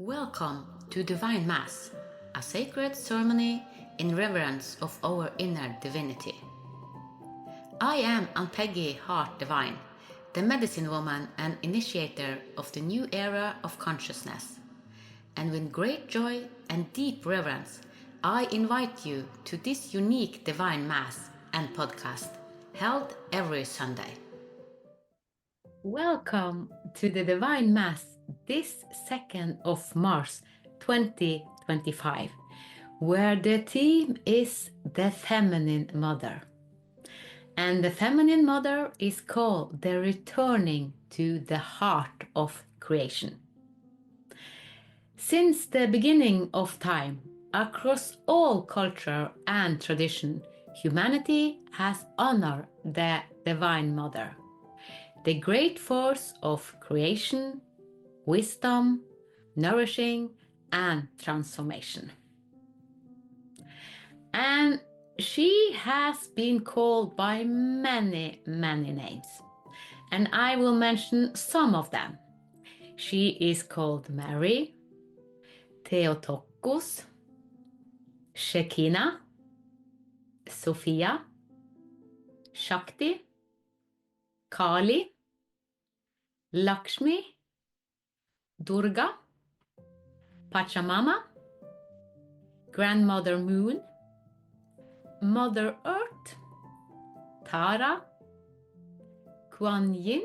Welcome to Divine Mass, a sacred ceremony in reverence of our inner divinity. I am Ann-Peggy Heart Divine, the medicine woman and initiator of the new era of consciousness. And with great joy and deep reverence, I invite you to this unique Divine Mass and podcast, held every Sunday. Welcome to the Divine Mass this 2nd of March 2025, where the theme is the Feminine Mother. And the Feminine Mother is called the returning to the heart of creation. Since the beginning of time, across all culture and tradition, humanity has honored the Divine Mother, the great force of creation, wisdom, nourishing, and transformation. And she has been called by many names, and I will mention some of them. She is called Mary, Theotokos, Shekinah, Sophia, Shakti, Kali, Lakshmi, Durga, Pachamama, Grandmother Moon, Mother Earth, Tara, Kuan Yin,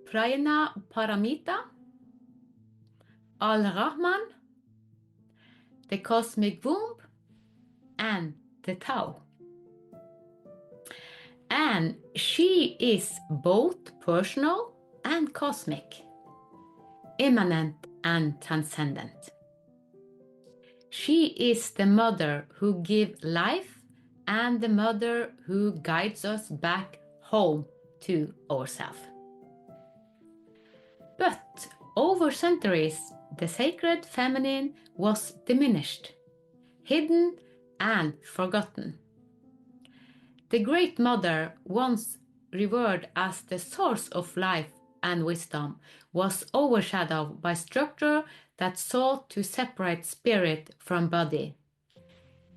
Prayana Paramita, Al-Rahman, the Cosmic Womb, and the Tao. And she is both personal and cosmic, immanent and transcendent. She is the mother who gives life and the mother who guides us back home to ourselves. But over centuries, the sacred feminine was diminished, hidden, and forgotten. The Great Mother, once revered as the source of life and wisdom, was overshadowed by structure that sought to separate spirit from body,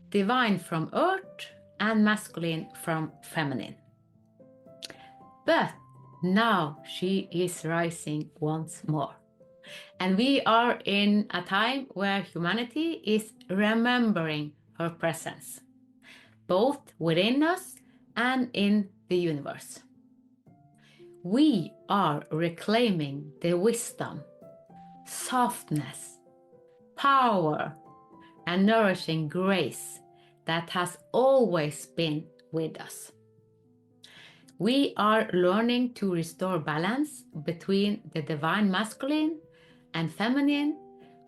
divine from earth, and masculine from feminine. But now she is rising once more. And we are in a time where humanity is remembering her presence, both within us and in the universe. We are reclaiming the wisdom, softness, power, and nourishing grace that has always been with us. We are learning to restore balance between the divine masculine and feminine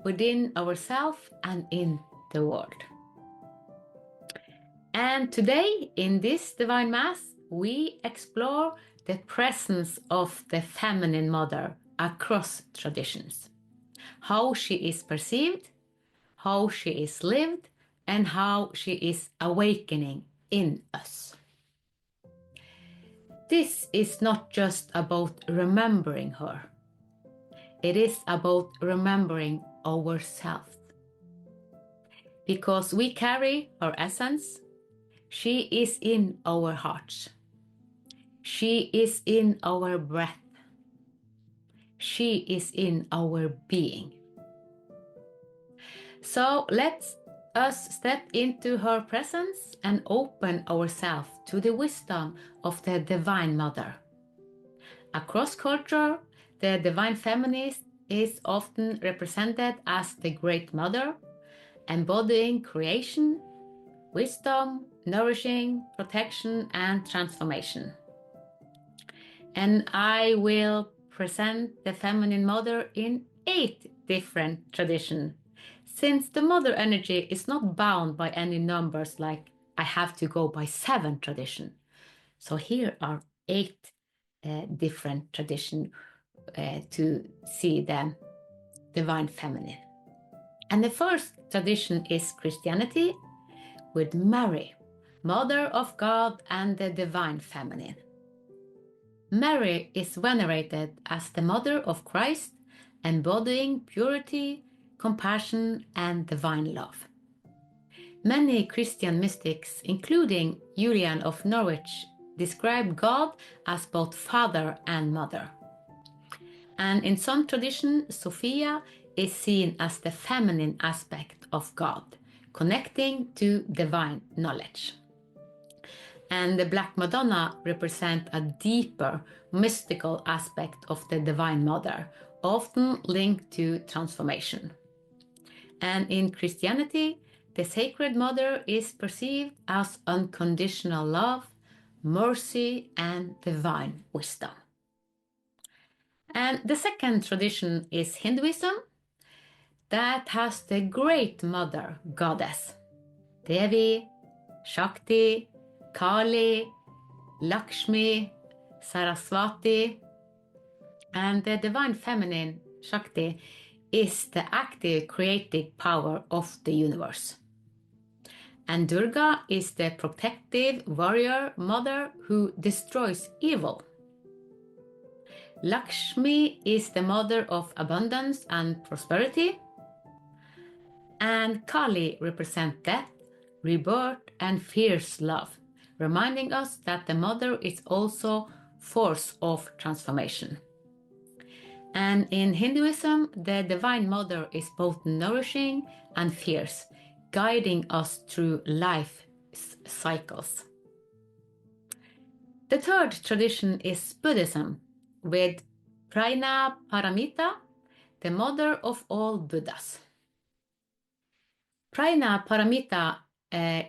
within ourselves and in the world. And today, in this Divine Mass, we explore the presence of the Feminine Mother across traditions, how she is perceived, how she is lived, and how she is awakening in us. This is not just about remembering her. It is about remembering ourselves. Because we carry her essence, she is in our hearts. She is in our breath. She is in our being. So let us step into her presence and open ourselves to the wisdom of the Divine Mother. Across culture, the Divine Feminine is often represented as the Great Mother, embodying creation, wisdom, nourishing, protection, and transformation. And I will present the Feminine Mother in 8 different traditions, since the Mother energy is not bound by any numbers like I have to go by 7 traditions. So here are 8 different traditions to see the Divine Feminine. And the first tradition is Christianity with Mary, Mother of God and the Divine Feminine. Mary is venerated as the Mother of Christ embodying purity, compassion, and divine love. Many Christian mystics, including Julian of Norwich, describe God as both father and mother. And in some tradition, Sophia is seen as the feminine aspect of God, connecting to divine knowledge. And the Black Madonna represents a deeper, mystical aspect of the Divine Mother, often linked to transformation. And in Christianity, the Sacred Mother is perceived as unconditional love, mercy, and divine wisdom. And the second tradition is Hinduism, that has the Great Mother Goddess, Devi, Shakti, Kali, Lakshmi, Saraswati, and the divine feminine, Shakti, is the active creative power of the universe. And Durga is the protective warrior mother who destroys evil. Lakshmi is the mother of abundance and prosperity. And Kali represents death, rebirth, and fierce love, reminding us that the mother is also force of transformation. And in Hinduism, the Divine Mother is both nourishing and fierce, guiding us through life's cycles. The third tradition is Buddhism, with Prajna Paramita, the mother of all Buddhas. Prajna Paramita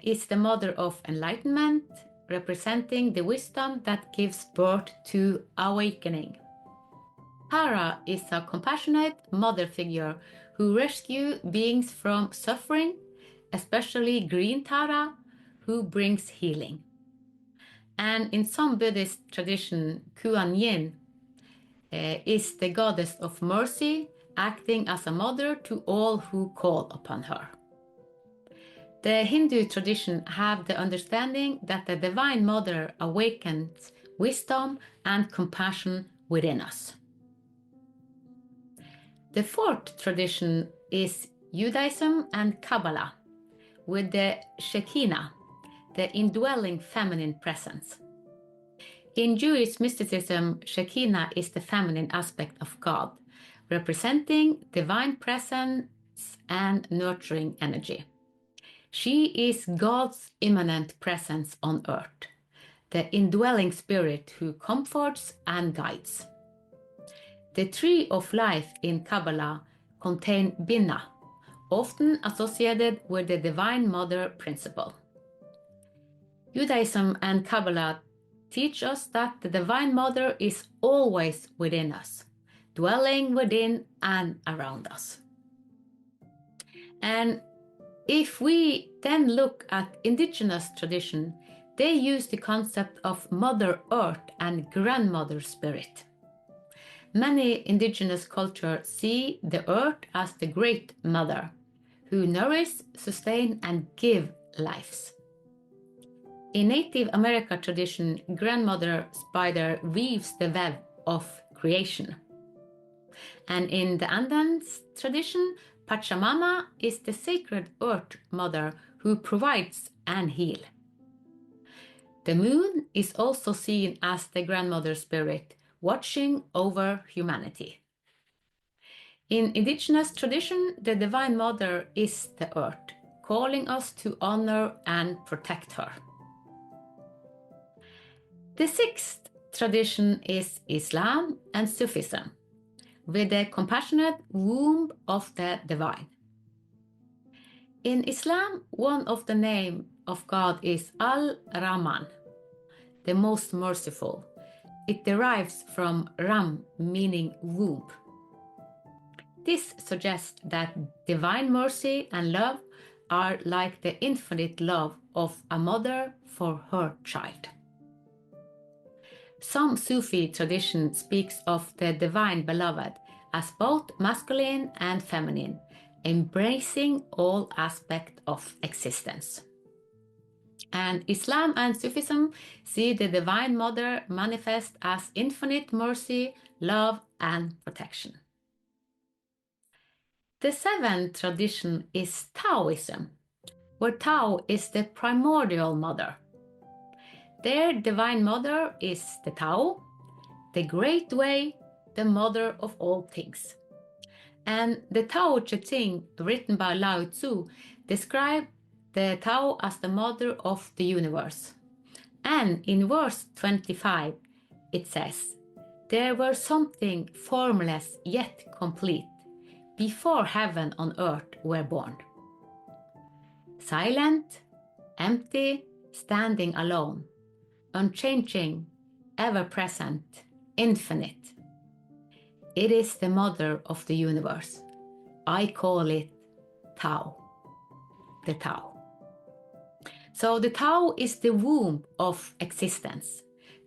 is the mother of enlightenment, representing the wisdom that gives birth to awakening. Tara is a compassionate mother figure who rescues beings from suffering, especially Green Tara, who brings healing. And in some Buddhist tradition, Kuan Yin is the goddess of mercy, acting as a mother to all who call upon her. The Hindu tradition have the understanding that the Divine Mother awakens wisdom and compassion within us. The fourth tradition is Judaism and Kabbalah, with the Shekinah, the indwelling feminine presence. In Jewish mysticism, Shekinah is the feminine aspect of God, representing divine presence and nurturing energy. She is God's immanent presence on earth, the indwelling spirit who comforts and guides. The tree of life in Kabbalah contains Binah, often associated with the Divine Mother principle. Judaism and Kabbalah teach us that the Divine Mother is always within us, dwelling within and around us. And if we then look at indigenous tradition, they use the concept of Mother Earth and Grandmother Spirit. Many indigenous cultures see the earth as the Great Mother, who nourish, sustain, and give lives. In Native America tradition, Grandmother Spider weaves the web of creation. And in the Andes tradition, Pachamama is the sacred earth mother who provides and heals. The moon is also seen as the grandmother spirit, watching over humanity. In indigenous tradition, the Divine Mother is the earth, calling us to honor and protect her. The sixth tradition is Islam and Sufism, with the compassionate womb of the divine. In Islam, one of the names of God is Al-Rahman, the most merciful. It derives from Ram, meaning womb. This suggests that divine mercy and love are like the infinite love of a mother for her child. Some Sufi tradition speaks of the divine beloved as both masculine and feminine, embracing all aspects of existence. And Islam and Sufism see the Divine Mother manifest as infinite mercy, love, and protection. the seventh tradition is Taoism, where Tao is the primordial mother. Their divine mother is the Tao, the great way, the mother of all things. And the Tao Te Ching, written by Lao Tzu, describes the Tao as the mother of the universe. And in verse 25, it says, "There were something formless yet complete, before heaven and earth were born. Silent, empty, standing alone, unchanging, ever-present, infinite. It is the mother of the universe. I call it Tao, the Tao." So the Tao is the womb of existence,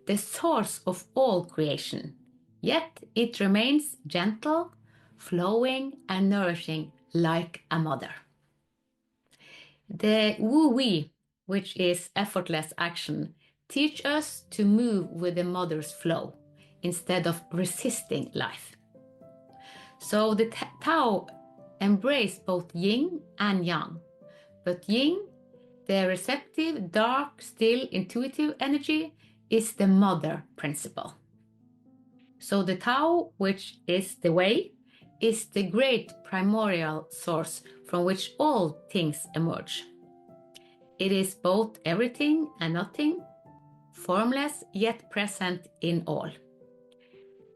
the source of all creation, yet it remains gentle, flowing and nourishing like a mother. The Wu Wei, which is effortless action, teach us to move with the mother's flow instead of resisting life. So the Tao embrace both yin and yang, but yin, the receptive, dark, still, intuitive energy, is the mother principle. So the Tao, which is the way, is the great primordial source from which all things emerge. It is both everything and nothing, formless yet present in all.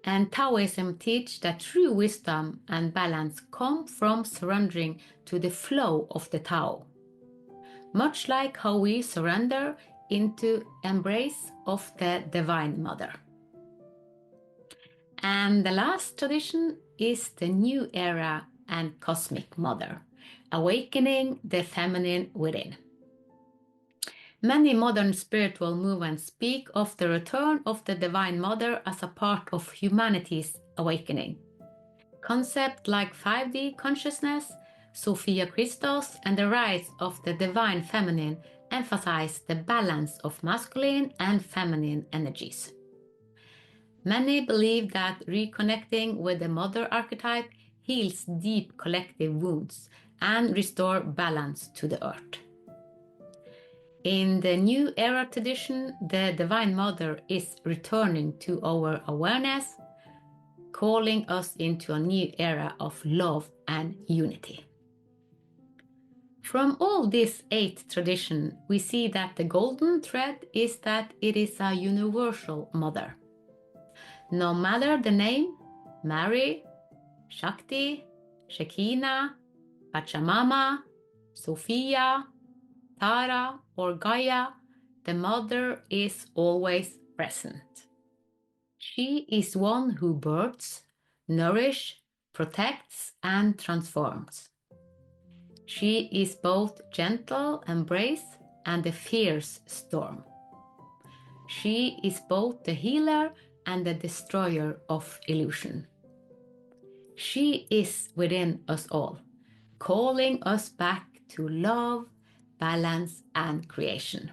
And Taoism teaches that true wisdom and balance come from surrendering to the flow of the Tao, much like how we surrender into embrace of the Divine Mother. And the last tradition is the New Era and Cosmic Mother, awakening the feminine within. Many modern spiritual movements speak of the return of the Divine Mother as a part of humanity's awakening. Concepts like 5D consciousness, Sophia Christos, and the rise of the Divine Feminine emphasize the balance of masculine and feminine energies. Many believe that reconnecting with the mother archetype heals deep collective wounds and restores balance to the earth. In the New Era tradition, the Divine Mother is returning to our awareness, calling us into a new era of love and unity. From all these 8 traditions, we see that the golden thread is that it is a universal mother. No matter the name, Mary, Shakti, Shekinah, Pachamama, Sophia, Tara, or Gaia, the mother is always present. She is one who births, nourishes, protects, and transforms. She is both gentle embrace and a fierce storm. She is both the healer and the destroyer of illusion. She is within us all, calling us back to love, balance, and creation.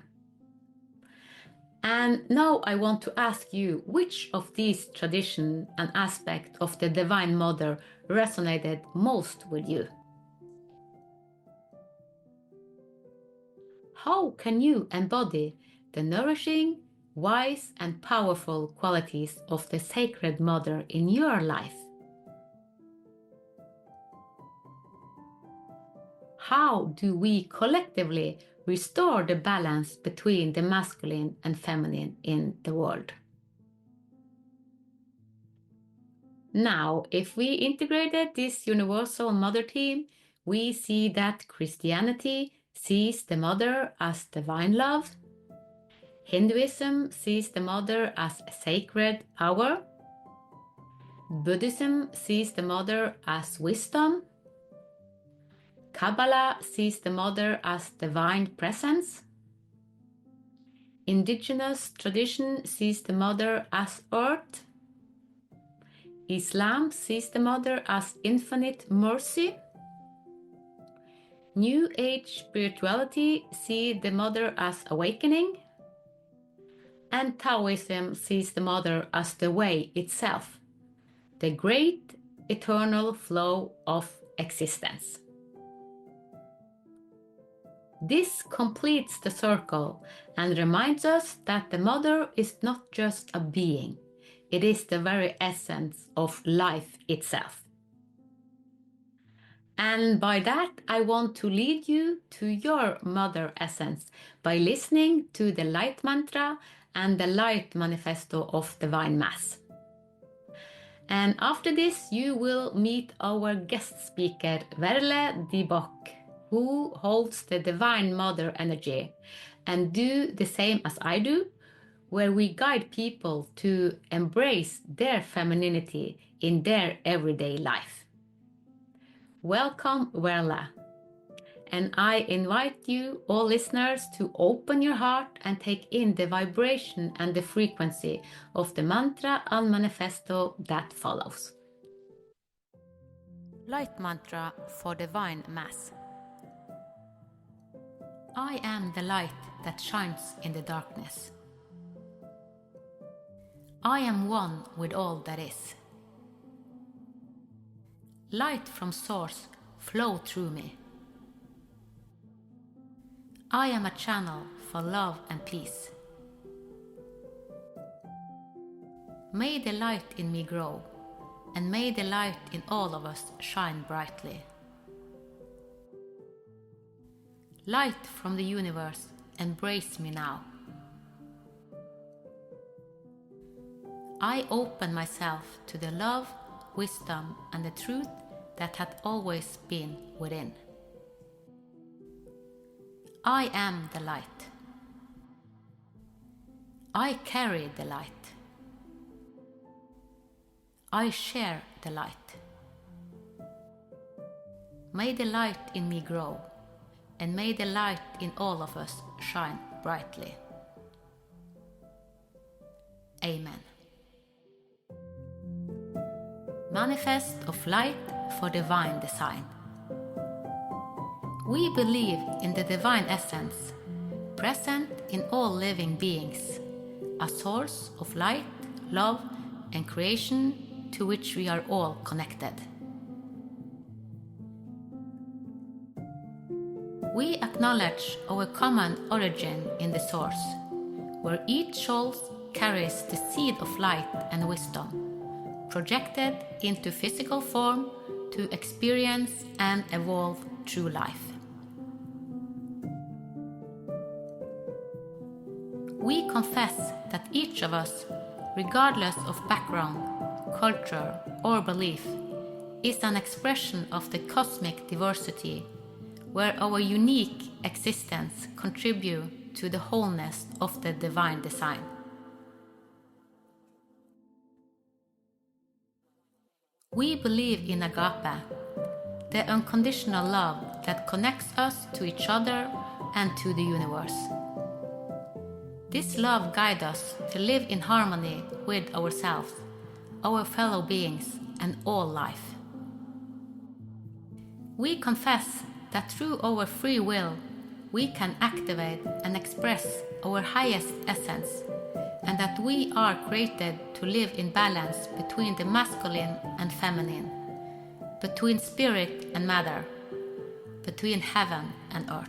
And now I want to ask you, which of these traditions and aspects of the Divine Mother resonated most with you? How can you embody the nourishing, wise, and powerful qualities of the Sacred Mother in your life? How do we collectively restore the balance between the masculine and feminine in the world? Now, if we integrated this universal mother theme, we see that Christianity sees the mother as divine love, Hinduism sees the mother as sacred power, Buddhism sees the mother as wisdom, Kabbalah sees the mother as divine presence, Indigenous tradition sees the mother as earth, Islam sees the mother as infinite mercy, New Age spirituality sees the mother as awakening, and Taoism sees the mother as the way itself, the great eternal flow of existence. This completes the circle and reminds us that the Mother is not just a being, it is the very essence of life itself. And by that, I want to lead you to your Mother essence by listening to the Light Mantra and the Light Manifesto of Divine Mass. And after this, you will meet our guest speaker, Verle Dibok, who holds the Divine Mother energy and do the same as I do, where we guide people to embrace their femininity in their everyday life. Welcome, Verle. And I invite you, all listeners, to open your heart and take in the vibration and the frequency of the mantra and manifesto that follows. Light Mantra for Divine Mass. I am the light that shines in the darkness. I am one with all that is. Light from Source flow through me. I am a channel for love and peace. May the light in me grow, and may the light in all of us shine brightly. Light from the universe, embrace me now. I open myself to the love, wisdom, and the truth that hath always been within. I am the light. I carry the light. I share the light. May the light in me grow, and may the light in all of us shine brightly. Amen. Manifest of light for divine design. We believe in the divine essence, present in all living beings, a source of light, love, and creation to which we are all connected. We acknowledge our common origin in the Source, where each soul carries the seed of light and wisdom, projected into physical form to experience and evolve through life. We confess that each of us, regardless of background, culture, or belief, is an expression of the cosmic diversity, where our unique existence contributes to the wholeness of the divine design. We believe in agape, the unconditional love that connects us to each other and to the universe. This love guides us to live in harmony with ourselves, our fellow beings, and all life. We confess that through our free will, we can activate and express our highest essence, and that we are created to live in balance between the masculine and feminine, between spirit and matter, between heaven and earth.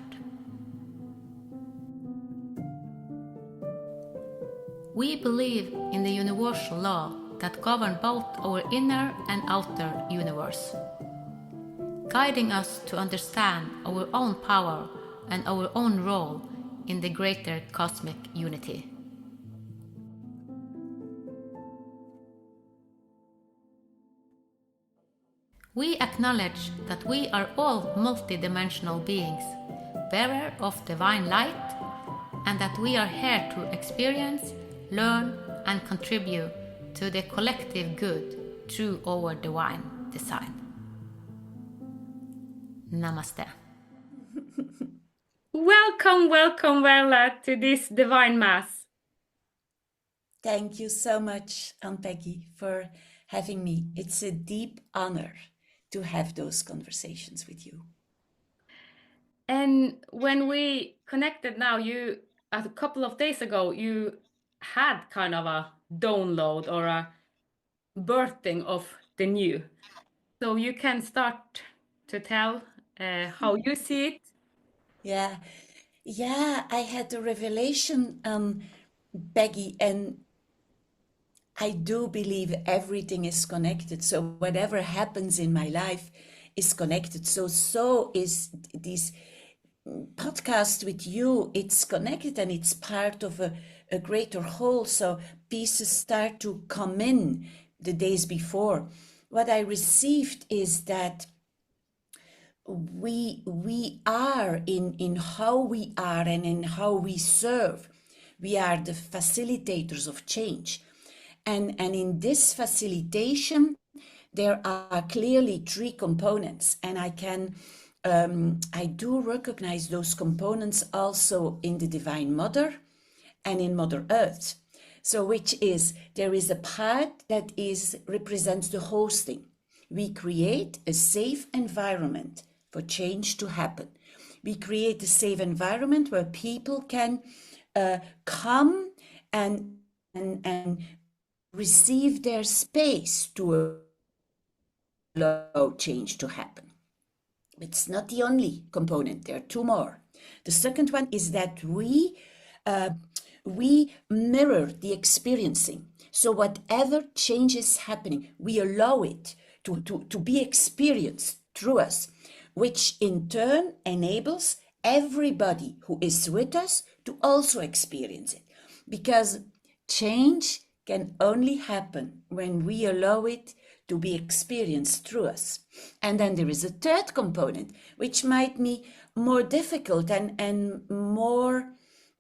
We believe in the universal law that governs both our inner and outer universe, guiding us to understand our own power and our own role in the greater cosmic unity. We acknowledge that we are all multidimensional beings, bearer of divine light, and that we are here to experience, learn, and contribute to the collective good through our divine design. Namaste. Welcome, Verla, to this Divine Mass. Thank you so much, Ann-Peggy, for having me. It's a deep honor to have those conversations with you. And when we connected now, a couple of days ago, you had kind of a download or a birthing of the new. So you can start to tell how you see it? Yeah. Yeah, I had a revelation, Peggy, and I do believe everything is connected. So whatever happens in my life is connected. So is this podcast with you. It's connected and it's part of a greater whole. So pieces start to come in the days before. What I received is that we are in how we are and in how we serve. We are the facilitators of change. And in this facilitation, there are clearly three components, and I do recognize those components also in the Divine Mother and in Mother Earth. So, which is there is a part that is represents the hosting. We create a safe environment for change to happen. We create a safe environment where people can come and receive their space to allow change to happen. It's not the only component. There are two more. The second one is that we mirror the experiencing. So whatever change is happening, we allow it to be experienced through us, which in turn enables everybody who is with us to also experience it. Because change can only happen when we allow it to be experienced through us. And then there is a third component, which might be more difficult and more,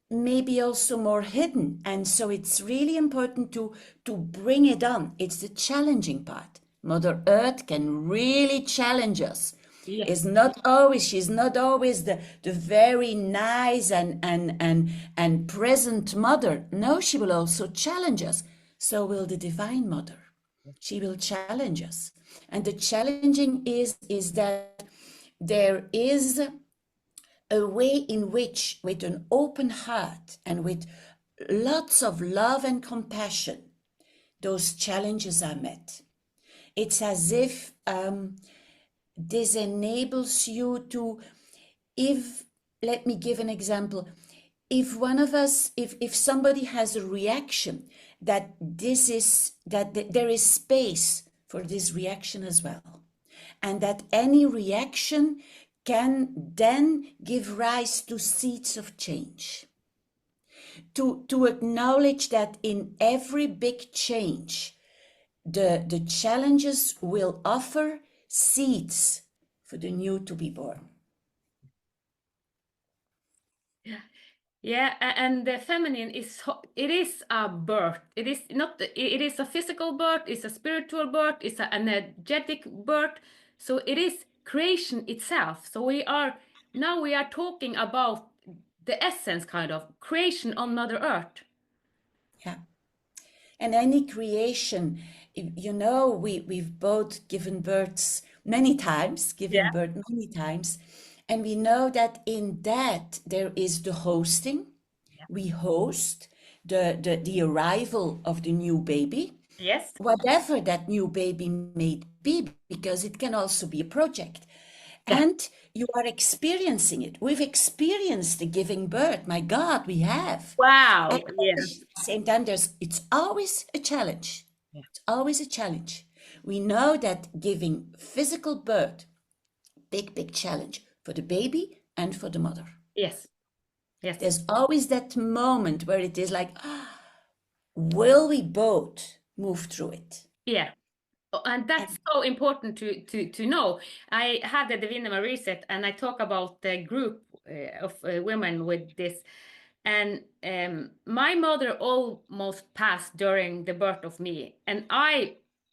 maybe also more hidden. And so it's really important to bring it on. It's the challenging part. Mother Earth can really challenge us. Yes. She's not always the very nice and present mother. No, she will also challenge us. So will the Divine Mother. She will challenge us. And the challenging is that there is a way in which, with an open heart and with lots of love and compassion, those challenges are met. It's as if this enables you to, if, let me give an example. If one of us, if somebody has a reaction, that there is space for this reaction as well. And that any reaction can then give rise to seeds of change. To acknowledge that in every big change, the challenges will offer seeds for the new to be born. Yeah, and the feminine it is a birth. It is not. It is a physical birth. It's a spiritual birth. It's an energetic birth. So it is creation itself. So we are talking about the essence, kind of creation on Mother Earth. Yeah. And any creation, we've both given birth many times, and we know that in that there is the hosting. We host the arrival of the new baby, Yes. whatever that new baby may be, because it can also be a project. Yeah. And you are experiencing it. We've experienced the giving birth. My God, we have. Wow. And Yeah. at the same time, it's always a challenge. Yeah. It's always a challenge. We know that giving physical birth, big challenge for the baby and for the mother. Yes. Yes. There's always that moment where it is like, will we both move through it? Yeah. And that's so important to know. I had the Divinity reset, and I talk about the group of women with this. And my mother almost passed during the birth of me, and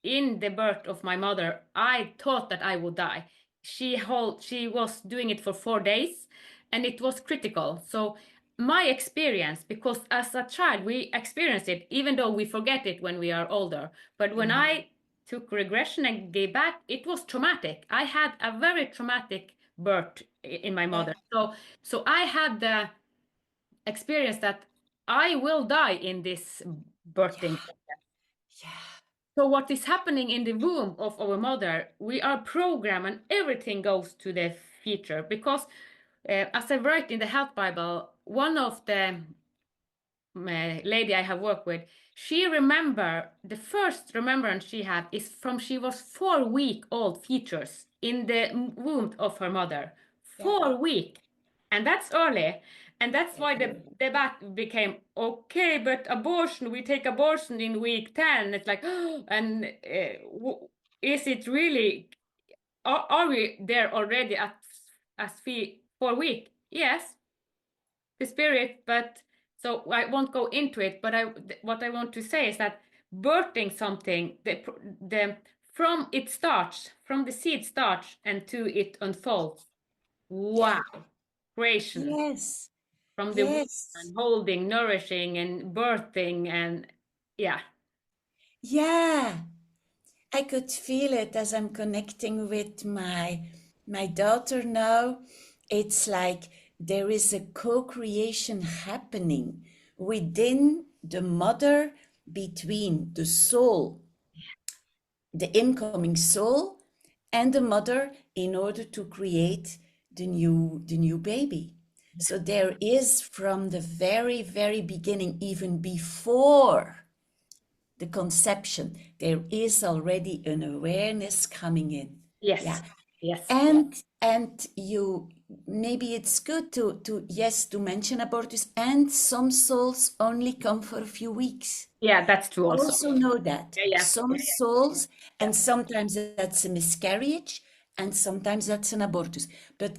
in the birth of my mother, I thought that I would die. She was doing it for 4 days, and it was critical. So my experience, because as a child we experience it, even though we forget it when we are older. But when I took regression and gave back, it was traumatic. I had a very traumatic birth in my mother. So I had the experience that I will die in this birthing. Yeah. So what is happening in the womb of our mother, we are programmed and everything goes to the future. Because as I write in the Health Bible, one of the lady I have worked with, she the first remembrance she had is from she was 4 week old features in the womb of her mother. Yeah. 4 week. And that's early. And that's why the debate became, okay, but abortion, we take abortion in week 10. It's like, and is it really, are we there already at as 4 week? Yes, the spirit, but so I won't go into it, but what I want to say is that birthing something, the from it starts, from the seed starts and to it unfolds. Yeah. Wow, creation Yes. from the womb Yes. and holding, nourishing, and birthing, and yeah, Yeah. I could feel it as I'm connecting with my daughter now. It's like there is a co-creation happening within the mother, between the soul, the incoming soul, and the mother, in order to create the new baby. So there is, from the very, very beginning, even before the conception, there is already an awareness coming in. Yeah. yes, yes, And you, maybe it's good to yes, to mention about this. And some souls only come for a few weeks. yeah, that's true also. Also know that Yeah, yeah, some yeah, souls, yeah, and sometimes that's a miscarriage, and sometimes that's an abortus. But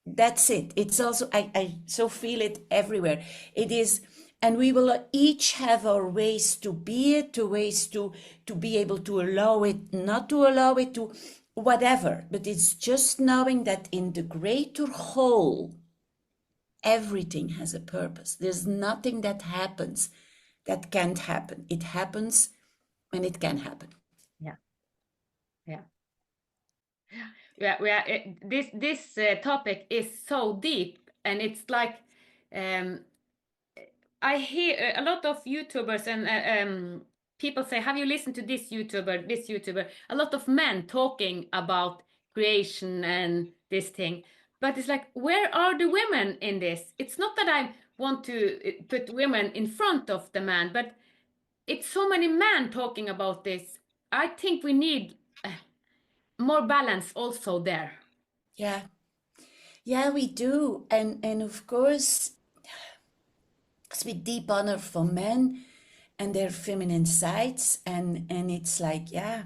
that's it. It's also, I so feel it everywhere. It is, and we will each have our ways to be it, to ways to be able to allow it, not to allow it, to whatever. But it's just knowing that in the greater whole, everything has a purpose. There's nothing that happens that can't happen. It happens when it can happen. yeah, yeah. Yeah, this topic is so deep, and it's like um, I hear a lot of YouTubers and people say, "Have you listened to this YouTuber, this YouTuber?" A lot of men talking about creation and this thing, but it's like, where are the women in this? It's not that I want to put women in front of the man, but it's so many men talking about this. I think we need more balance also there. Yeah. Yeah, we do. And of course, it's with deep honor for men and their feminine sides. And it's like, yeah.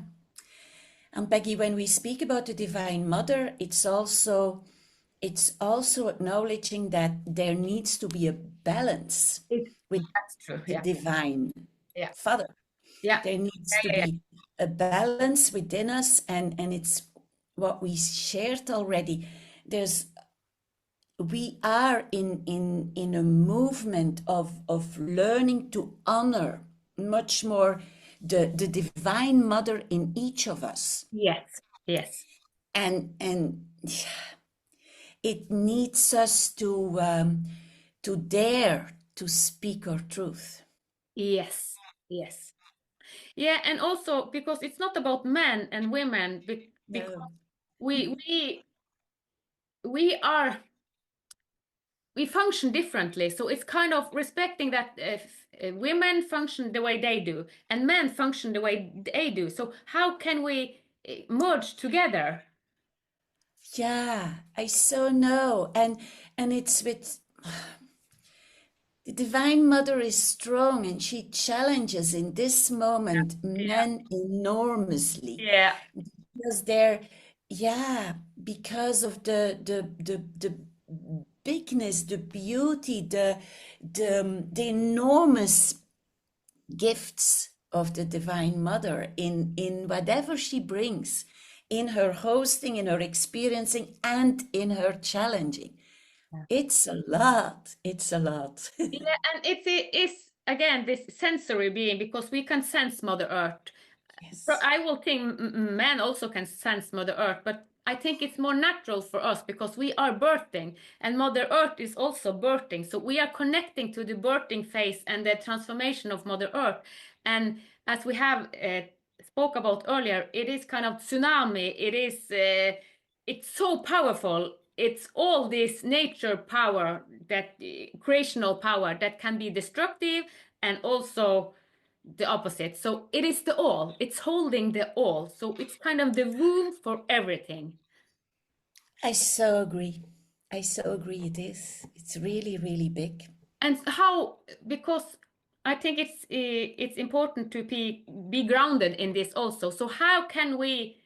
And Peggy, when we speak about the Divine Mother, it's also acknowledging that there needs to be a balance with That's true. the Yeah. Divine Yeah. Father. Yeah. There needs to Yeah. Yeah. be a balance within us, and it's what we shared already. We are in a movement of learning to honor much more the Divine Mother in each of us. Yes. Yes. And it needs us to dare to speak our truth. Yes. Yes. Yeah. And also because it's not about men and women, because No. we we are we function differently. So it's kind of respecting that women function the way they do and men function the way they do. So how can we merge together? Yeah, I so know. And it's with the Divine Mother is strong, and she challenges in this moment Yeah. men enormously, Yeah. because yeah, because of the bigness, the beauty, the enormous gifts of the Divine Mother in whatever she brings, in her hosting, in her experiencing, and in her challenging. Yeah. It's a lot. It's a lot. Yeah, and it is again this sensory being because we can sense Mother Earth. So Yes. I will think men also can sense Mother Earth, but I think it's more natural for us because we are birthing and Mother Earth is also birthing. So we are connecting to the birthing phase and the transformation of Mother Earth. And as we have spoke about earlier, it is kind of tsunami. It is it's so powerful. It's all this nature power, that creational power that can be destructive and also the opposite. So it is the all. It's holding the all. So it's kind of the womb for everything. I so agree. I so agree it is. It's really, really big. And how, because I think it's important to be grounded in this also. So how can we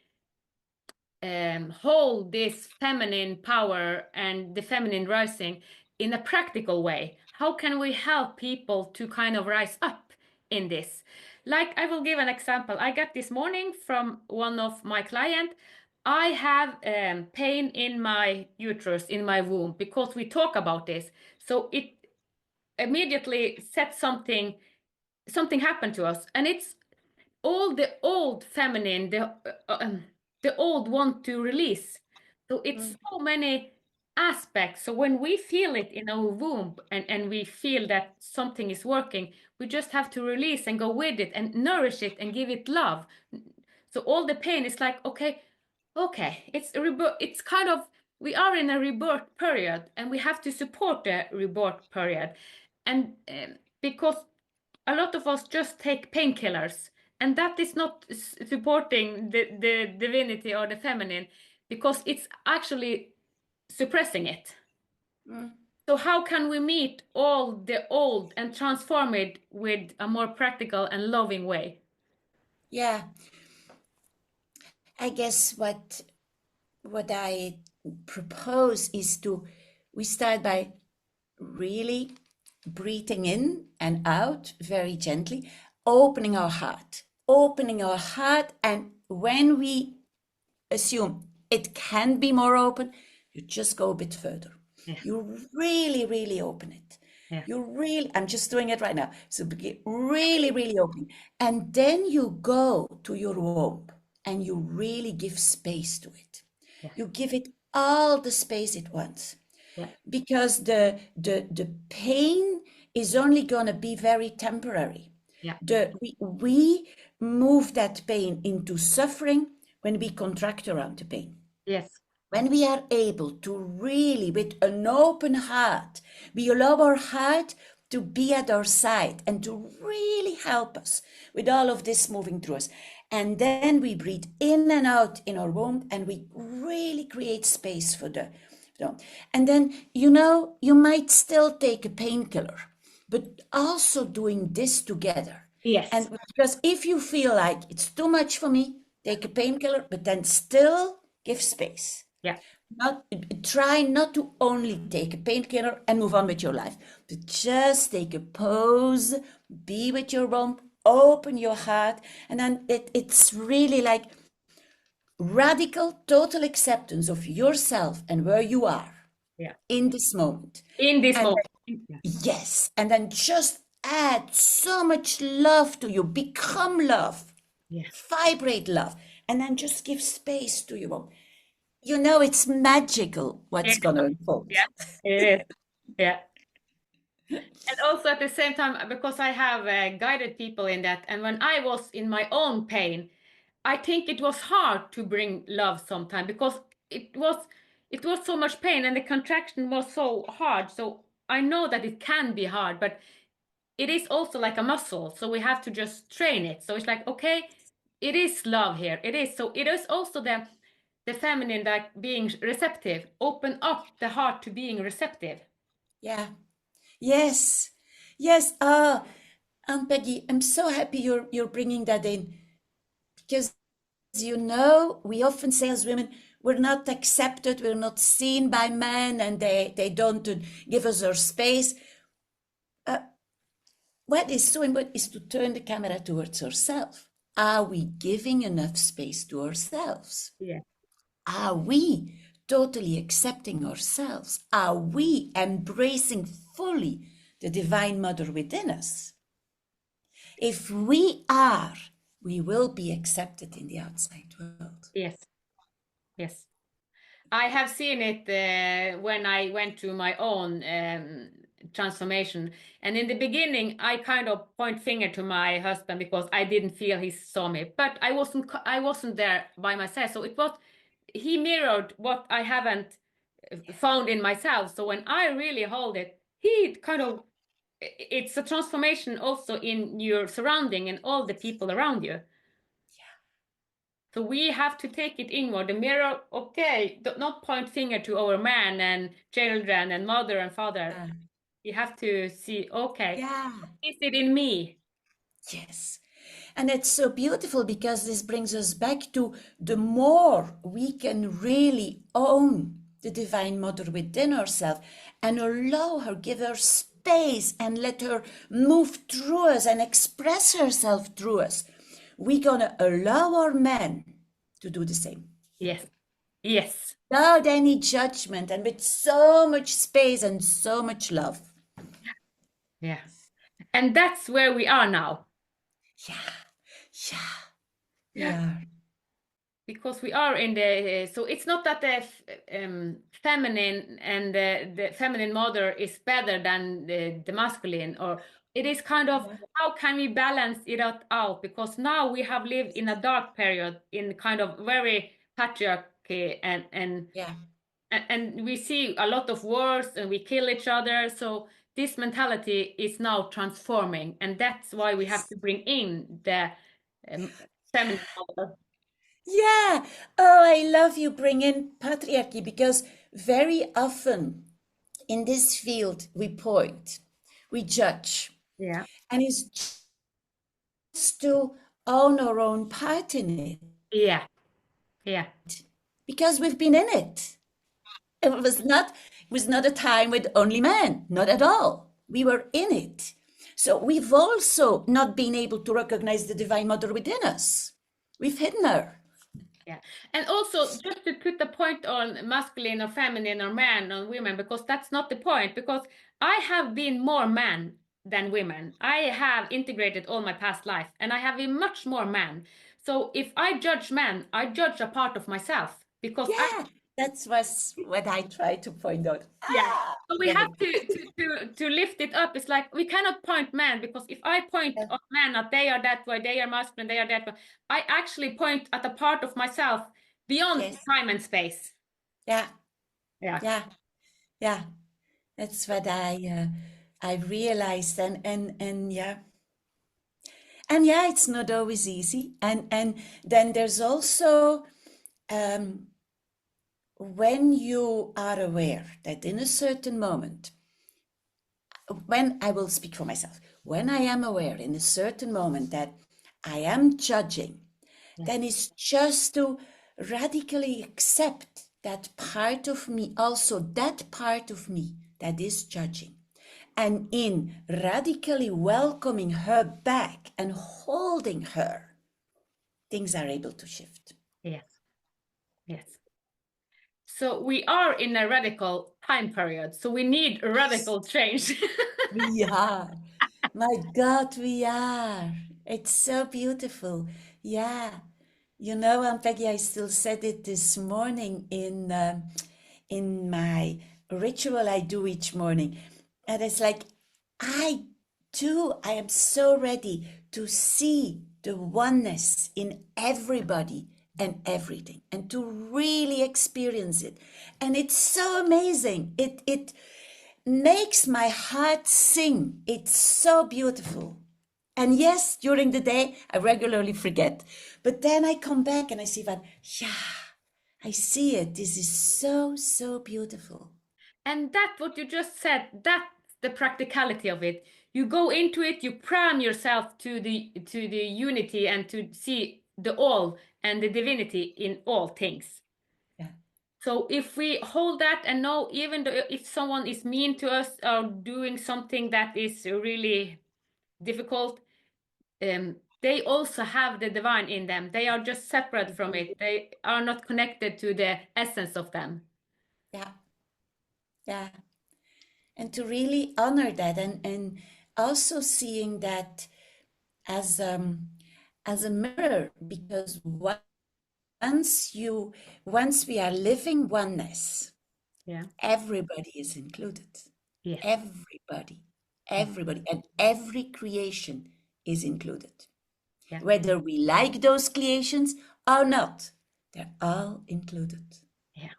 hold this feminine power and the feminine rising in a practical way? How can we help people to kind of rise up in this? Like, I will give an example. I got this morning from one of my clients. I have pain in my uterus, in my womb, because we talk about this. So it immediately set something happened to us, and it's all the old feminine, the old want to release. So it's so many aspects. So when we feel it in our womb, and we feel that something is working, we just have to release and go with it and nourish it and give it love. So all the pain is like, okay, it's a rebirth. It's kind of, we are in a rebirth period, and we have to support the rebirth period. And because a lot of us just take painkillers, and that is not supporting the divinity or the feminine, because it's actually suppressing it. So how can we meet all the old and transform it with a more practical and loving way? Yeah. I guess what I propose is we start by really breathing in and out very gently, opening our heart, and when we assume it can be more open, you just go a bit further. Yeah. You really, really open it. Yeah. I'm just doing it right now. So really, really open. And then you go to your womb and you really give space to it. Yeah. You give it all the space it wants. Yeah. Because the pain is only going to be very temporary. Yeah. We move that pain into suffering when we contract around the pain. Yes. When we are able to really, with an open heart, we allow our heart to be at our side and to really help us with all of this moving through us. And then we breathe in and out in our womb, and we really create space for the. And then, you might still take a painkiller, but also doing this together. Yes. And because if you feel like it's too much for me, take a painkiller, but then still give space. Yeah. Try not to only take a painkiller and move on with your life, but just take a pause, be with your womb, open your heart, and then it's really like radical, total acceptance of yourself and where you are in this moment. In this moment. Yes, and then just add so much love to you, become love, vibrate love, and then just give space to your womb. It's magical what's going to unfold. Yeah, it is. Yeah. And also at the same time, because I have guided people in that, and when I was in my own pain, I think it was hard to bring love sometimes, because it was so much pain and the contraction was so hard. So I know that it can be hard, but it is also like a muscle. So we have to just train it. So it's like, okay, it is love here. It is. So it is also the feminine, like being receptive, open up the heart to being receptive. Yeah. Yes. Ann-Peggy, I'm so happy you're bringing that in, because we often say as women, we're not accepted, we're not seen by men, and they don't give us our space. What is so important is to turn the camera towards ourselves. Are we giving enough space to ourselves? Yeah. Are we totally accepting ourselves? Are we embracing fully the Divine Mother within us? If we are, we will be accepted in the outside world. Yes. Yes. I have seen it when I went to my own transformation. And in the beginning, I kind of point finger to my husband because I didn't feel he saw me, but I wasn't there by myself. So it was, he mirrored what I haven't found in myself. So when I really hold it, he kind of, it's a transformation also in your surrounding and all the people around you. So we have to take it inward. The mirror, okay, not point finger to our man and children and mother and father. You have to see, okay, is it in me? Yes. And it's so beautiful because this brings us back to the more we can really own the Divine Mother within ourselves and allow her, give her space and let her move through us and express herself through us, we're going to allow our men to do the same. Yes. Yes. Without any judgment and with so much space and so much love. Yeah. And that's where we are now. Yeah. Because we are in the, so it's not that the feminine and the feminine mother is better than the masculine, or it is kind of, how can we balance it out? Because now we have lived in a dark period in kind of very patriarchy and we see a lot of wars and we kill each other. So this mentality is now transforming, and that's why we have to bring in the feminine mother. Yeah. Oh, I love you bring in patriarchy because very often in this field we point, we judge. Yeah. And it's just to own our own part in it. Yeah. Yeah. Because we've been in it. It was not a time with only men, not at all. We were in it. So we've also not been able to recognize the Divine Mother within us. We've hidden her. Yeah. And also just to put the point on masculine or feminine or man or women, because that's not the point, because I have been more man than women. I have integrated all my past life and I have been much more man. So if I judge men, I judge a part of myself because That's what I try to point out. So we have to lift it up. It's like we cannot point men, because if I point at men that they are that way, they are masculine, they are that way, I actually point at a part of myself beyond time and space. Yeah. Yeah. That's what I realized, and yeah. And yeah, it's not always easy. And then there's also when you are aware that in a certain moment, when I will speak for myself, when I am aware in a certain moment that I am judging, then it's just to radically accept that part of me, also that part of me that is judging. And in radically welcoming her back and holding her, things are able to shift. Yes. So we are in a radical time period. So we need a radical change. We are. My God, we are. It's so beautiful. Yeah. You know, Ann-Peggy, I still said it this morning in my ritual I do each morning. And it's like, I am so ready to see the oneness in everybody and everything and to really experience it. And it's so amazing. It makes my heart sing. It's so beautiful. And yes, during the day, I regularly forget. But then I come back and I see that, I see it. This is so, so beautiful. And that, what you just said, that's the practicality of it. You go into it, you prime yourself to the unity and to see the all and the divinity in all things. Yeah. So if we hold that and know, even though if someone is mean to us or doing something that is really difficult, they also have the divine in them. They are just separate from it. They are not connected to the essence of them. Yeah. And to really honor that and also seeing that as a mirror, because once we are living oneness, everybody is included. Yes. Everybody, everybody, and every creation is included. Yeah. Whether we like those creations or not, they're all included. Yeah.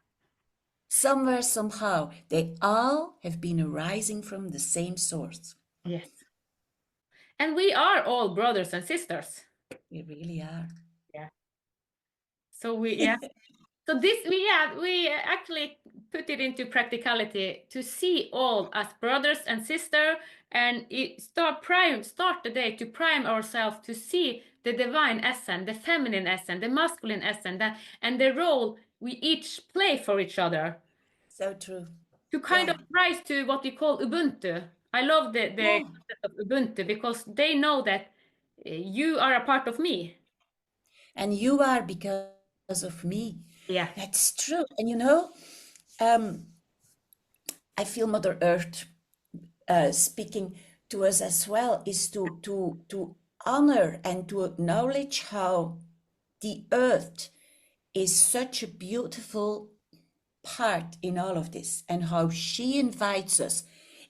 Somewhere, somehow, they all have been arising from the same source. Yes. And we are all brothers and sisters. We really are. Yeah. So yeah. So this we actually put it into practicality to see all as brothers and sister, and start the day to prime ourselves to see the divine essence, the feminine essence, the masculine essence, and the role we each play for each other. So true. To kind Yeah. of rise to what we call Ubuntu. I love the Yeah. concept of Ubuntu because they know that you are a part of me. And you are because of me. Yeah. That's true. And um, I feel Mother Earth speaking to us as well is to honor and to acknowledge how the earth is such a beautiful part in all of this, and how she invites us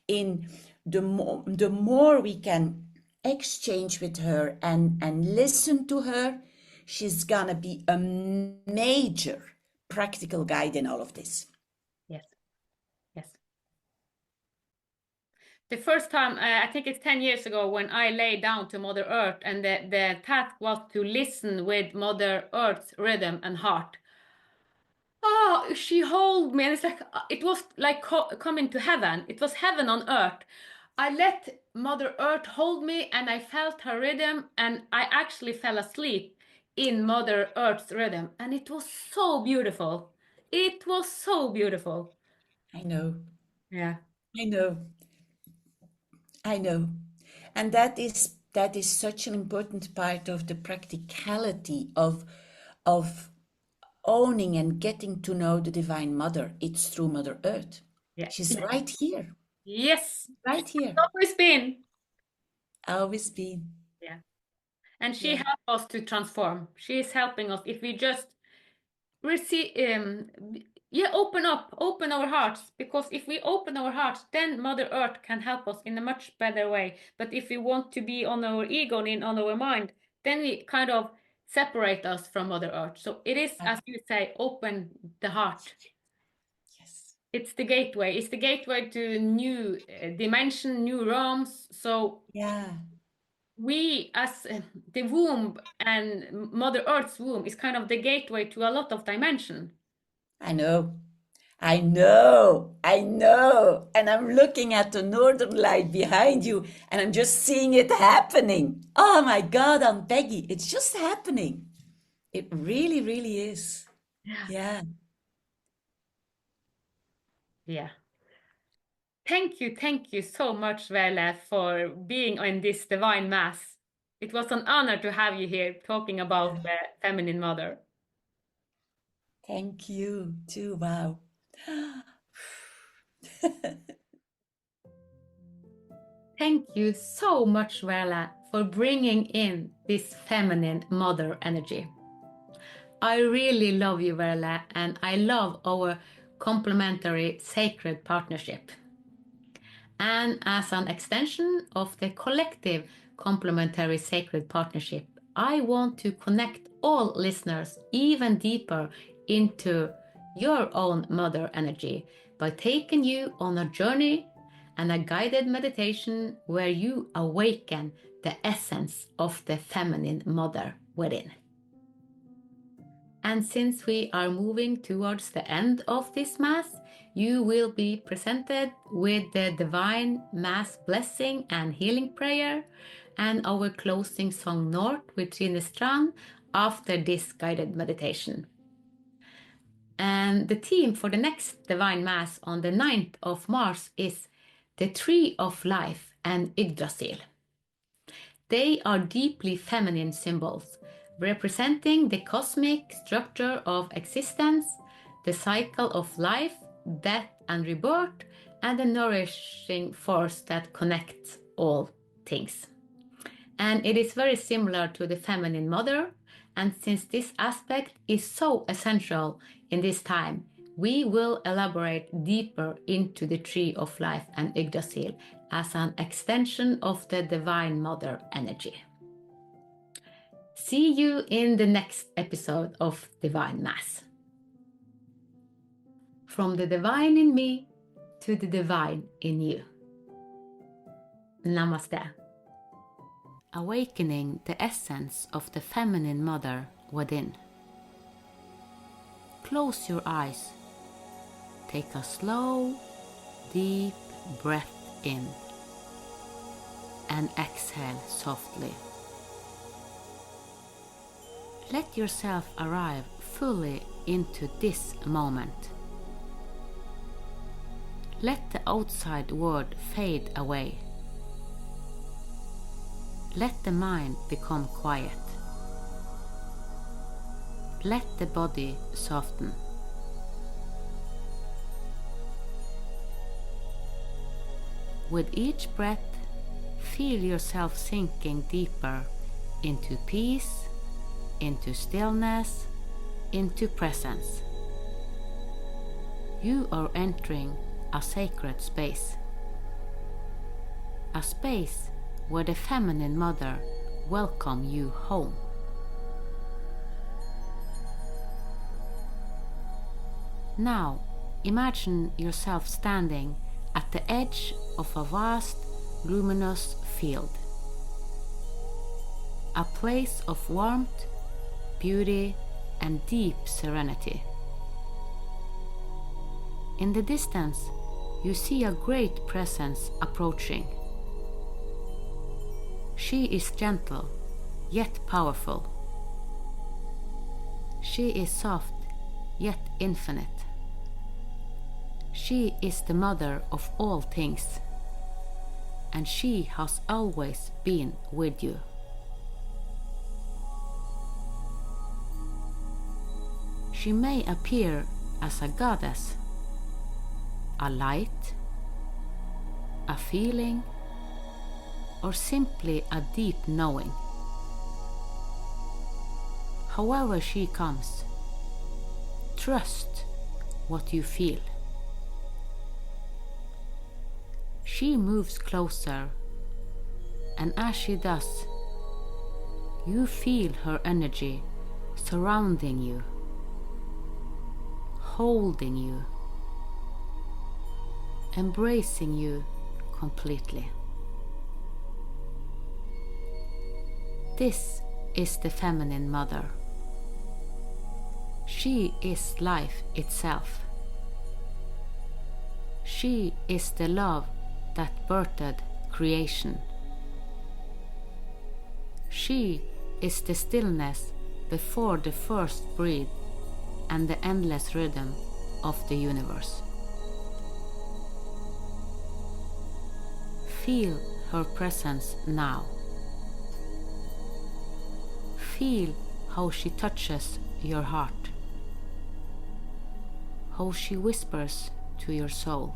in. The more we can exchange with her and listen to her, she's gonna be a major practical guide in all of this. Yes. Yes. The first time, I think it's 10 years ago, when I lay down to Mother Earth, and the task was to listen with Mother Earth's rhythm and heart. Oh, she held me, and it's like it was like coming to heaven. It was heaven on earth. I let Mother Earth hold me, and I felt her rhythm, and I actually fell asleep in Mother Earth's rhythm, and it was so beautiful. It was so beautiful. I know, Yeah. I know, I know. And that is such an important part of the practicality of owning and getting to know the Divine Mother. It's through Mother Earth. Yeah. She's right here, Yes. right here, Always been. always been. Yeah. And she Yeah, helps us to transform. She is helping us if we just receive, yeah, open our hearts. Because if we open our hearts, then Mother Earth can help us in a much better way. But if we want to be on our ego and on our mind, then we kind of separate us from Mother Earth. So it is, I- as you say, open the heart. yes, It's the gateway. It's the gateway to new dimension, new realms. So yeah. we, as the womb and Mother Earth's womb, is kind of the gateway to a lot of dimension. I know, I know, I know. And I'm looking at the northern light behind you, and I'm just seeing it happening. Oh my God, Ann-Peggy, it's just happening. It really, really is. Yeah. Yeah. Yeah. Thank you so much, Vele, for being in this divine mass. It was an honor to have you here talking about the feminine mother. Thank you too. Wow. Thank you so much, Vele, for bringing in this feminine mother energy. I really love you, Vele, and I love our complementary sacred partnership. And as an extension of the collective complementary sacred partnership, I want to connect all listeners even deeper into your own mother energy by taking you on a journey and a guided meditation where you awaken the essence of the feminine mother within. And since we are moving towards the end of this Mass, you will be presented with the Divine Mass Blessing and Healing Prayer and our closing song North with Trine Strand after this guided meditation. And the theme for the next Divine Mass on the 9th of March is the Tree of Life and Yggdrasil. They are deeply feminine symbols, representing the cosmic structure of existence, the cycle of life, death, and rebirth, and the nourishing force that connects all things. And it is very similar to the feminine mother, and since this aspect is so essential in this time, We will elaborate deeper into the Tree of Life and Yggdrasil as an extension of the Divine Mother energy. See you in the next episode of Divine Mass. From the divine in me to the divine in you. Namaste. Awakening the essence of the feminine mother within. Close your eyes. Take a slow, deep breath in and exhale softly. Let yourself arrive fully into this moment. Let the outside world fade away. Let the mind become quiet. Let the body soften. With each breath, feel yourself sinking deeper into peace, into stillness, into presence. You are entering a sacred space. A space where the feminine mother welcomes you home. Now, imagine yourself standing at the edge of a vast, luminous field. A place of warmth, beauty, and deep serenity. In the distance, you see a great presence approaching. She is gentle, yet powerful. She is soft, yet infinite. She is the mother of all things, and she has always been with you. She may appear as a goddess, a light, a feeling, or simply a deep knowing. However she comes, trust what you feel. She moves closer, and as she does, you feel her energy surrounding you, holding you, embracing you completely. This is the feminine mother. She is life itself. She is the love that birthed creation. She is the stillness before the first breath and the endless rhythm of the universe. Feel her presence now. Feel how she touches your heart, how she whispers to your soul,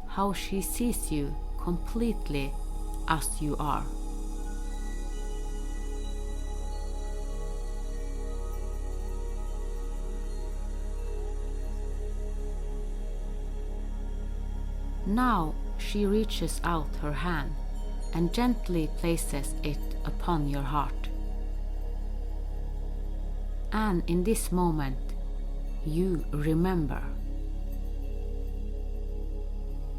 how she sees you completely as you are. Now she reaches out her hand and gently places it upon your heart. And in this moment, you remember.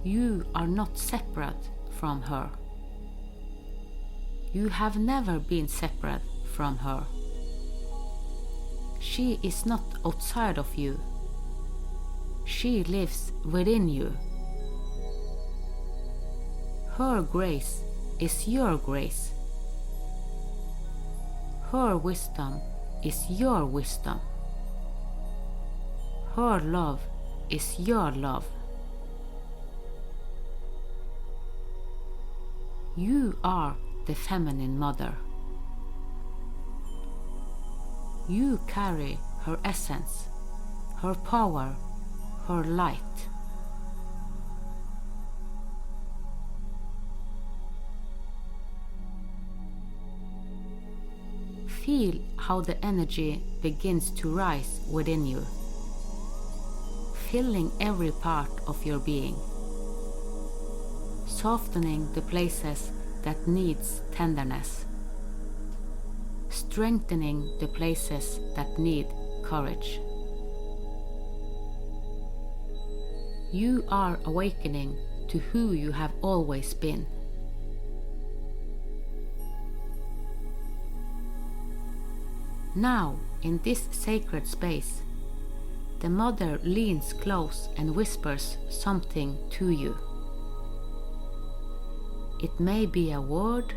You are not separate from her. You have never been separate from her. She is not outside of you. She lives within you. Her grace is your grace. Her wisdom is your wisdom. Her love is your love. You are the feminine mother. You carry her essence, her power, her light. Feel how the energy begins to rise within you, filling every part of your being, softening the places that needs tenderness, strengthening the places that need courage. You are awakening to who you have always been. Now, in this sacred space, the Mother leans close and whispers something to you. It may be a word,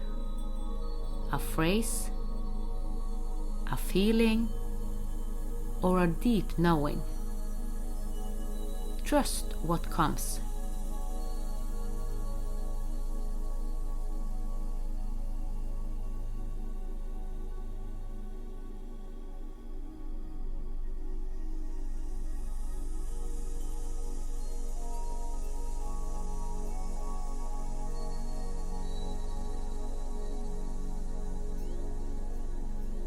a phrase, a feeling, or a deep knowing. Trust what comes.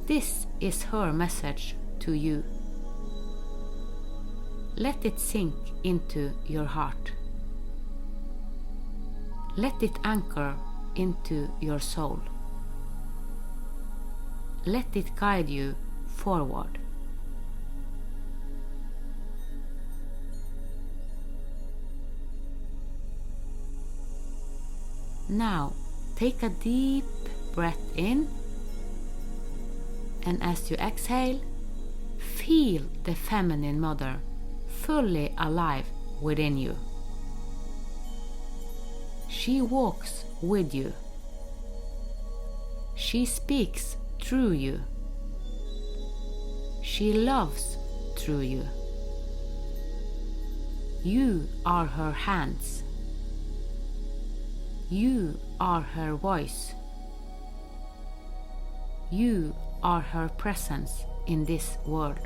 This is her message to you. Let it sink into your heart. Let it anchor into your soul. Let it guide you forward. Now, take a deep breath in. And as you exhale, feel the feminine mother fully alive within you. She walks with you. She speaks through you. She loves through you. You are her hands. You are her voice. You are her presence in this world.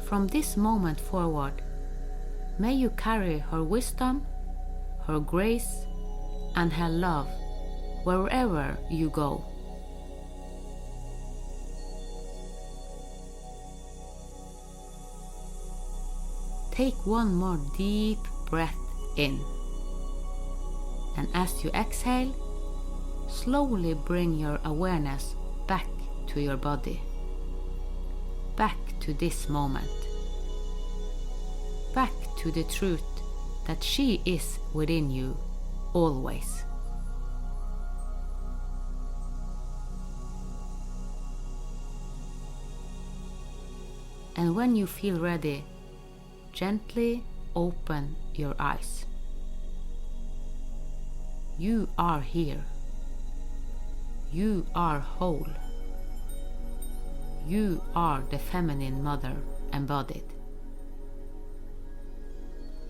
From this moment forward, may you carry her wisdom, her grace, and her love wherever you go. Take one more deep breath in, and as you exhale, slowly bring your awareness back to your body, back to this moment, back to the truth that she is within you always. And when you feel ready, gently open your eyes. You are here. You are whole. You are the feminine mother embodied.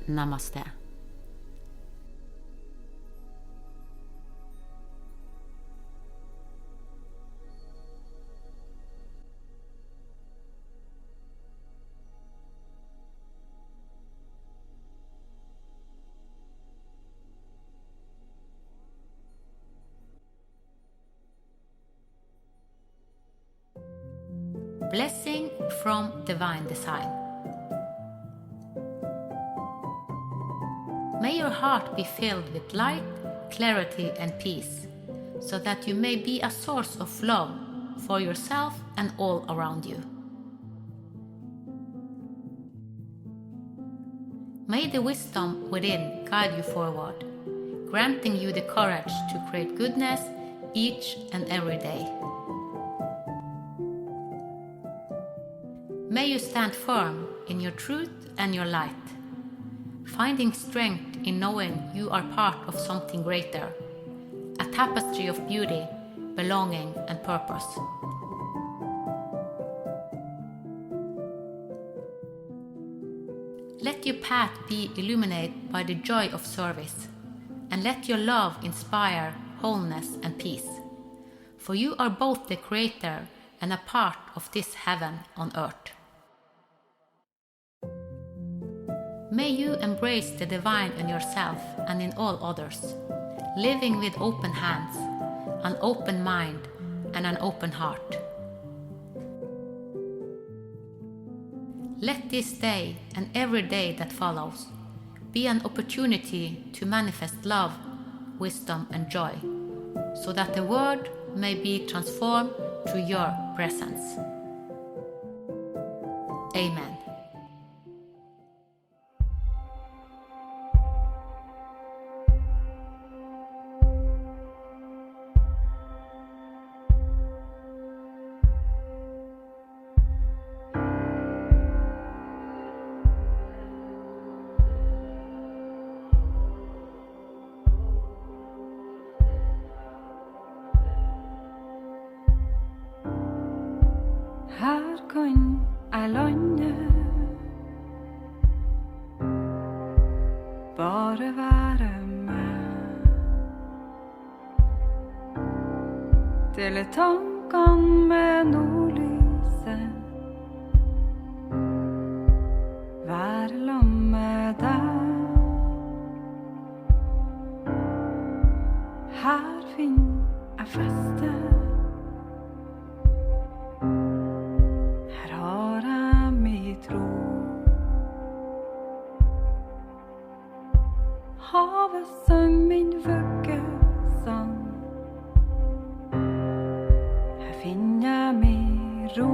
Namaste. Blessing from Divine Design. May your heart be filled with light, clarity, and peace, so that you may be a source of love for yourself and all around you. May the wisdom within guide you forward, granting you the courage to create goodness each and every day. May you stand firm in your truth and your light, finding strength in knowing you are part of something greater, a tapestry of beauty, belonging, and purpose. Let your path be illuminated by the joy of service, and let your love inspire wholeness and peace, for you are both the creator and a part of this heaven on earth. May you embrace the divine in yourself and in all others, living with open hands, an open mind, and an open heart. Let this day and every day that follows be an opportunity to manifest love, wisdom, and joy, so that the world may be transformed through your presence. Amen. Her kan jeg lande, bare være med. Dele tankene med nordlyset, være sammen med deg. Her finner jeg feste. Havet sang min vuggesang. Her finner jeg min ro.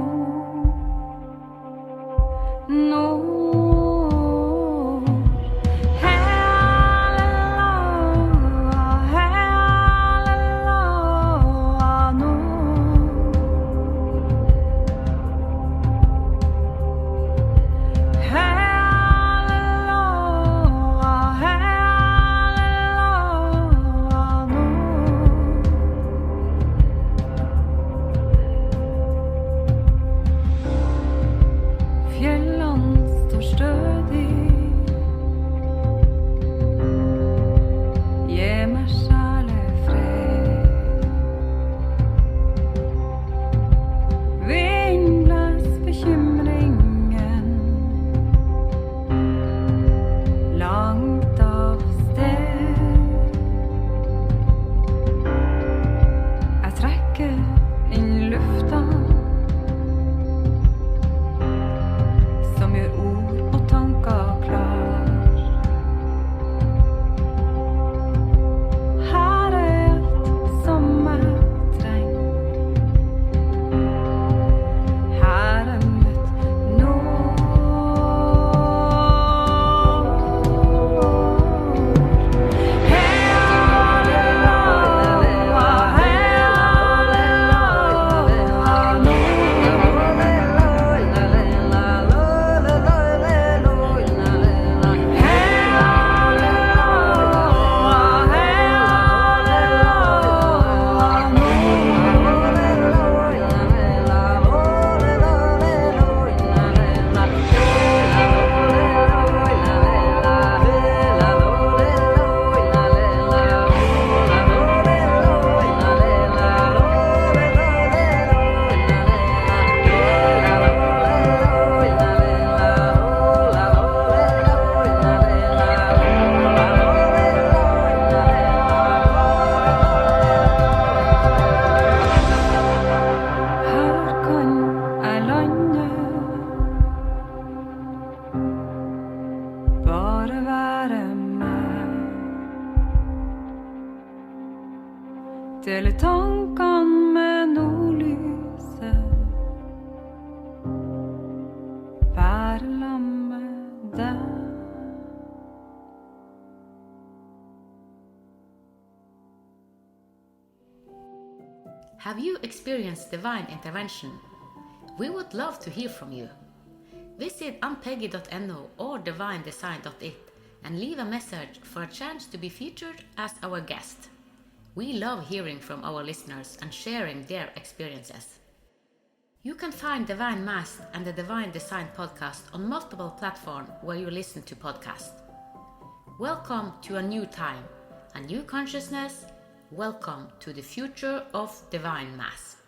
Dele tankene med nordlyset, være sammen med deg. Have you experienced divine intervention? We would love to hear from you. Visit Ann-Peggy.no or divinedesign.it and leave a message for a chance to be featured as our guest. We love hearing from our listeners and sharing their experiences. You can find Divine Mass and the Divine Design podcast on multiple platforms where you listen to podcasts. Welcome to a new time, a new consciousness. Welcome to the future of Divine Mass.